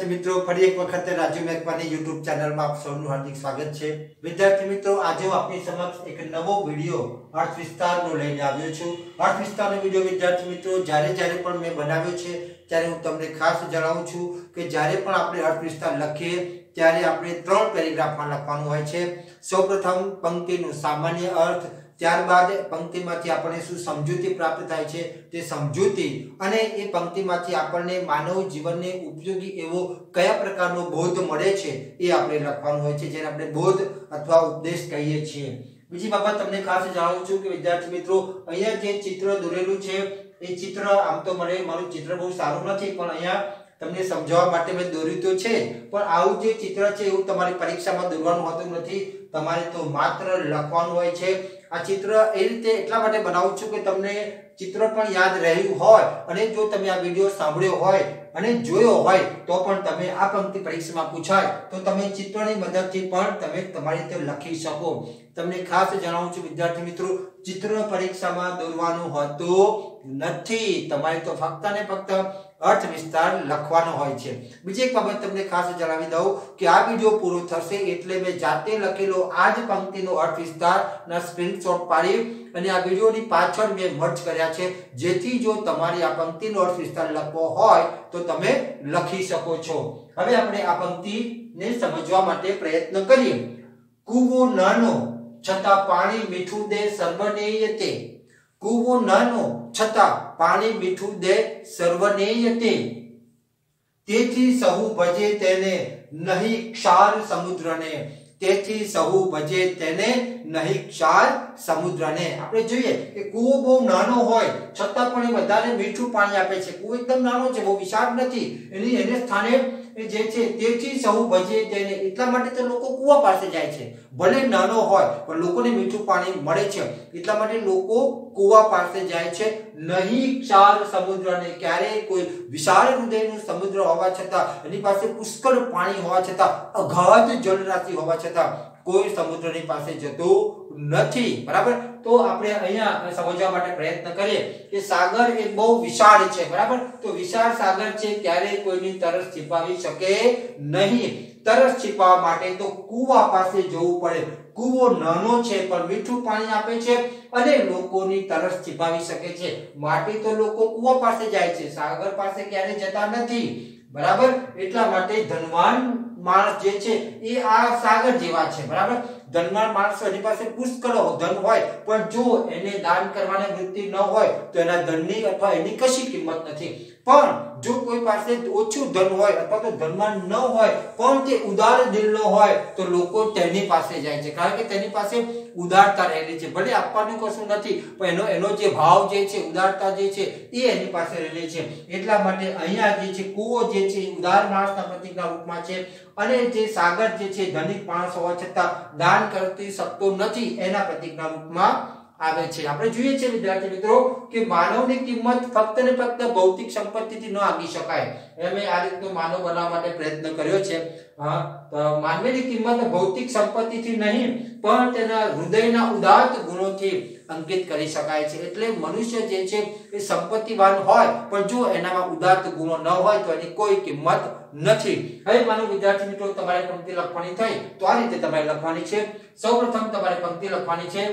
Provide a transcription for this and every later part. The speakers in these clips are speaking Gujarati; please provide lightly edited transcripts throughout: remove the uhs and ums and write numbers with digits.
વિદ્યાર્થી મિત્રો ફરી એક વખત રાજુ મેકવાની YouTube ચેનલ માં આપ સૌનું હાર્દિક સ્વાગત છે। વિદ્યાર્થી મિત્રો આજે હું આપની સમક્ષ એક નવો વિડિયો અર્થ વિસ્તારનો લઈને આવ્યો છું। અર્થ વિસ્તારનો વિડિયો વિદ્યાર્થી મિત્રો જ્યારે પણ મેં બનાવ્યો છે ત્યારે હું તમને ખાસ જણાવું છું કે જ્યારે પણ આપણે અર્થ વિસ્તાર લખીએ ત્યારે આપણે ત્રણ પેરેગ્રાફમાં લખવાનું હોય છે। સૌપ્રથમ પંક્તિનો સામાન્ય અર્થ, ત્યારબાદ પંક્તિમાંથી આપણને શું સમજૂતી પ્રાપ્ત થાય છે તે સમજૂતી, અને એ પંક્તિમાંથી આપણને માનવ જીવનને ઉપયોગી એવો કયા પ્રકારનો બોધ મળે છે એ આપણે લખવાનું હોય છે, જેને આપણે બોધ અથવા ઉપદેશ કહીએ છીએ। બીજી બાબત તમને ખાસ જણાવું છું કે વિદ્યાર્થી મિત્રો અહીંયા જે ચિત્ર દોરેલું છે એ ચિત્ર આમ તો મારું ચિત્ર બહુ સારું નથી, પણ અહીંયા તમને સમજાવવા માટે મેં દોર્યું તો છે, પણ આવું જે ચિત્ર છે એવું તમારી પરીક્ષામાં દોરવાનું હોતું નથી, તમારે તો માત્ર લખવાનું હોય છે। આ ચિત્ર એ રીતે એટલા માટે બનાવું છું કે તમને ચિત્ર પણ યાદ રહ્યું હોય, અને જો તમે આ વિડિયો સાંભળ્યો હોય અને જોયો હોય તો પણ તમે આ પંક્તિ પરીક્ષામાં પૂછાય તો તમે ચિત્રની મદદથી પણ તમે તમારી રીતે લખી શકો। તમને ખાસ જણાવું છું વિદ્યાર્થી મિત્રો, ચિત્ર પરીક્ષામાં દોરવાનું હોતું નથી, તમારે તો ફક્ત ને ફક્ત અર્થ વિસ્તાર લખવાનો હોય છે। બીજી એક બાબત તમને ખાસ જણાવી દઉં કે આ વિડિયો પૂરો થશે એટલે મેં જાતે લખેલો આ જ પંક્તિનો અર્થ વિસ્તારના સ્ક્રીનશોટ પાડી અને આ વિડિયોની પાછળ મેં મર્જ કર્યા છે, જેથી જો તમારી આ પંક્તિનો અર્થ વિસ્તાર લખવો હોય તો તમે લખી શકો છો। હવે આપણે આ પંક્તિને સમજવા માટે પ્રયત્ન કરીએ। કૂવો નાનો છતાં પાણી મીઠું દે સર્વનેય તે, કૂવો નાનો છતાં પાણી મીઠું દે સર્વનેય તે, તેથી સહુ ભજે તેને નહીં ક્ષાર સમુદ્રને, તેથી સહુ ભજે તેને નહીં ક્ષાર સમુદ્રને। આપણે જોઈએ કે કૂવો બહુ નાનો હોય છતાં પણ એ વધારે મીઠું પાણી આપે છે। કૂવો એકદમ નાનો છે, બહુ વિશાળ નથી, એને સ્થાને જે છે તેથી સહુ ભજે તેને, એટલા માટે તો લોકો કૂવા પાસે જાય છે, ભલે નાનો હોય પણ લોકોને મીઠું પાણી મળે છે એટલા માટે લોકો કૂવા પાસે જાય છે। નહીં ક્ષાર સમુદ્રને, ક્યારે કોઈ વિશાળ હૃદયનું સમુદ્ર હોવા છતાં, એની પાસે પુષ્કળ પાણી હોવા છતાં, અગાધ જળરાશિ હોવા છતાં કોઈ સમુદ્રની પાસે જતો નથી, બરાબર। તો આપણે અહીંયા સમજવા માટે પ્રયત્ન કરીએ કે સાગર એ બહુ વિશાળ છે, બરાબર। તો વિશાળ સાગર છે, ક્યારે કોઈની તરસ છીપાવી શકે નહીં। તરસ છીપાવવા માટે તો કૂવા પાસે જવું પડે। કૂવો નાનો છે પણ મીઠું પાણી આપે છે અને લોકોની તરસ છીપાવી શકે છે, માટે તો લોકો કૂવા પાસે જાય છે, સાગર પાસે ક્યારે જતા નથી, બરાબર। એટલા માટે ધનવાન માણસ જે છે એ આ સાગર જેવા છે, બરાબર। ધનવાન માણસ એની પાસે પુષ્કળ ધન હોય પણ જો એને દાન કરવાની વૃત્તિ ન હોય તો એના ધનની અથવા એની કશી કિંમત નથી। પણ જો કોઈ પાસે ઓછું ધન હોય અથવા તો ધનવાન ન હોય પણ તે ઉદાર દિલનો હોય તો લોકો તેની પાસે જાય છે, કારણ કે તેની પાસે ઉદારતા રહેલી છે, ભલે આપવાનું કશું નથી પણ એનો જે ભાવ જે છે, ઉદારતા જે છે એ એની પાસે રહેલી છે। એટલા માટે અહીંયા જે છે કૂવો જે છે ઉદાર માણસના પ્રતીકના રૂપમાં છે, અને જે સાગર જે છે ધનિક માણસ હોવા છતાં દાન કરી શકતો નથી એના પ્રતીકના રૂપમાં આવે છે। આપણે જોઈએ છે વિદ્યાર્થી મિત્રો કે માનવની કિંમત ફક્ત ને ફક્ત ભૌતિક સંપત્તિથી ન આંકી શકાય। મેં આ રીતનો માનવ બનાવવા માટે પ્રયત્ન કર્યો છે। માનવીની કિંમત ભૌતિક સંપત્તિથી નહીં પણ તેના હૃદયના ઉદાત્ત ગુણોથી અંકિત કરી શકાય છે। એટલે મનુષ્ય જે છે એ સંપત્તિવાન હોય પણ જો એનામાં ઉદાત્ત ગુણો ન હોય તો એની કોઈ કિંમત નથી। હવે માનો વિદ્યાર્થી મિત્રો તમારે પંક્તિ લખવાની થઈ તો આ રીતે તમારે લખવાની છે। સૌપ્રથમ તમારે પંક્તિ લખવાની છે,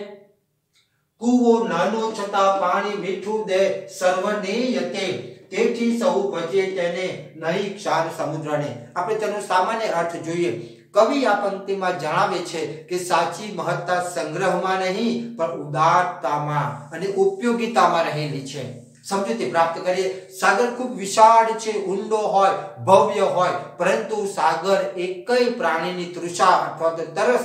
કૂવો નાનો છતાં પાણી મીઠું દે સર્વનેય તે, તેથી સહુ ભજે તેને નહીં ક્ષાર સમુદ્રને। આપણે તેનો સામાન્ય અર્થ જોઈએ। કવિ આ પંક્તિમાં જણાવે છે કે સાચી મહત્તા સંગ્રહમાં નહીં પણ ઉદારતામાં અને ઉપયોગિતામાં રહેલી છે। સમજૂતી પ્રાપ્ત કરીએ। સાગર ખૂબ વિશાળ છે, ઊંડો હોય, ભવ્ય હોય, પરંતુ સાગર એકય પ્રાણીની તૃષા અથવા તો તરસ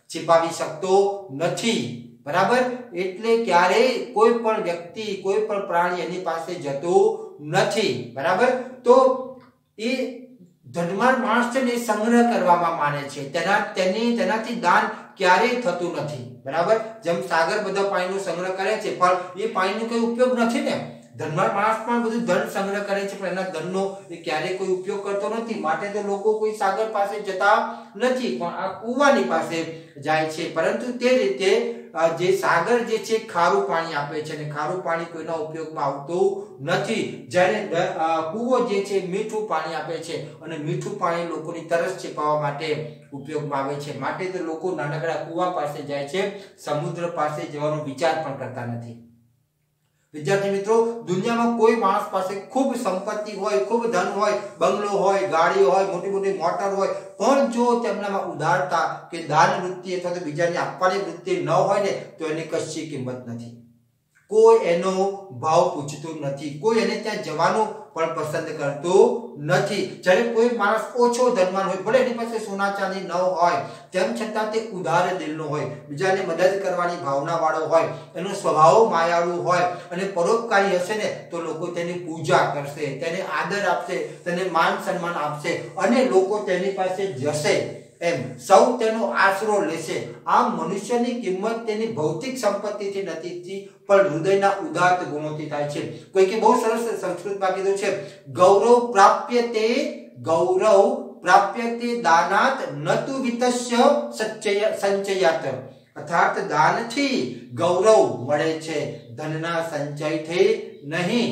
છીપાવી શકતો નથી, બરાબર। એટલે ક્યારેય કોઈ પણ વ્યક્તિ, કોઈ પણ પ્રાણી એની પાસે જતું નથી, બરાબર। તો એ ધનવાન માણસ છે ને સંગ્રહ કરવામાં માને છે, તેનાથી દાન ક્યારેય થતું નથી, બરાબર। જેમ સાગર બધા પાણીનો સંગ્રહ કરે છે પણ એ પાણીનો કોઈ ઉપયોગ નથી ને, ધનવાન માણસ પણ બધું ધન સંગ્રહ કરે છે, પણ એના ધનનો એ ક્યારેય કોઈ ઉપયોગ કરતો નથી. માટે તો લોકો કોઈ સાગર પાસે જતા નથી, પણ આ કૂવાની પાસે જાય છે. પરંતુ તે રીતે જે સાગર જે છે ખારું પાણી આપે છે, અને ખારું પાણી કોઈના ઉપયોગમાં આવતું નથી. જ્યારે કૂવો જે છે મીઠું પાણી આપે છે, અને મીઠું પાણી લોકોની તરસ છેપાવવા માટે ઉપયોગમાં આવે છે. માટે તો લોકો નાનકડા કૂવા પાસે જાય છે, સમુદ્ર પાસે જવાનો વિચાર પણ કરતા નથી. વિદ્યાર્થી મિત્રો, દુનિયામાં કોઈ માણસ પાસે ખૂબ સંપત્તિ હોય, ખૂબ ધન હોય, બંગલો હોય, ગાડી હોય, મોટી મોટી મોટર હોય, પણ જો તેમનામાં ઉદારતા કે દાન વૃત્તિ અથવા તો બીજાને આપવાની વૃત્તિ ન હોય ને, તો એની કશી કિંમત નથી. કોઈ એનો ભાવ પૂછતું નથી, કોઈ એને ત્યાં જવાનું પણ પસંદ કરતું નથી. જ્યારે કોઈ માણસ ઓછો ધનવાન હોય, ભલે એની પાસે સોના ચાંદી ન હોય, તેમ છતાં તે ઉદાર દિલનો હોય, બીજાને મદદ કરવાની ભાવના વાળો હોય, એનો સ્વભાવ માયાળુ હોય અને પરોપકારી હશે ને, તો લોકો તેની પૂજા કરશે, તેને આદર આપશે, તેને માન સન્માન આપશે, અને લોકો તેની પાસે જશે. એમ સૌ તેનો આશરો લેશે. આમ મનુષ્યની કિંમત તેની ભૌતિક સંપત્તિથી નથી, પણ હૃદયના ઉદાત્ત ગુણોથી થાય છે. કોઈકે બહુ સરસ સંસ્કૃતમાં કીધું છે, ગૌરવ પ્રાપ્યતે દાનાત નતુ વિતસ્ય સંચયાત. અર્થાત દાનથી ગૌરવ મળે છે, ધનના સંચયથી નહીં.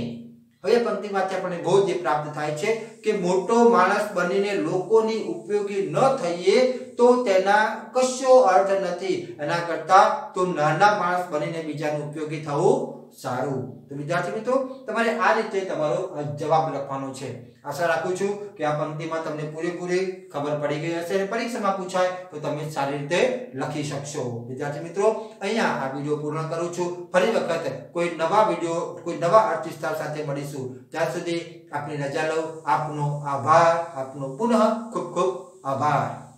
હવે પંક્તિમાંથી આપણને બહુ જ પ્રાપ્ત થાય છે કે મોટો માણસ બનીને લોકોની ઉપયોગી ન થઈએ તો તેના કશો અર્થ નથી. એના કરતા તો નાના માણસ બનીને બીજાનું ઉપયોગી થવું સારું. તો વિદ્યાર્થી મિત્રો, તમારે આ રીતે તમારો જવાબ લખવાનો છે. આશા રાખું છું કે આ પંક્તિમાં તમને પૂરેપૂરી ખબર પડી ગઈ હશે, અને પરીક્ષામાં પૂછાય તો તમે સારી રીતે લખી શકશો. વિદ્યાર્થી મિત્રો, અહીંયા આ વિડીયો પૂર્ણ કરું છું. ફરી વખત કોઈ નવા વિડીયો, કોઈ નવા અર્થવિસ્તાર સાથે મળીશું. ત્યાં સુધી આપની રજા લઉં. આપનો આભાર, આપનો પુનઃ ખૂબ ખૂબ આભાર.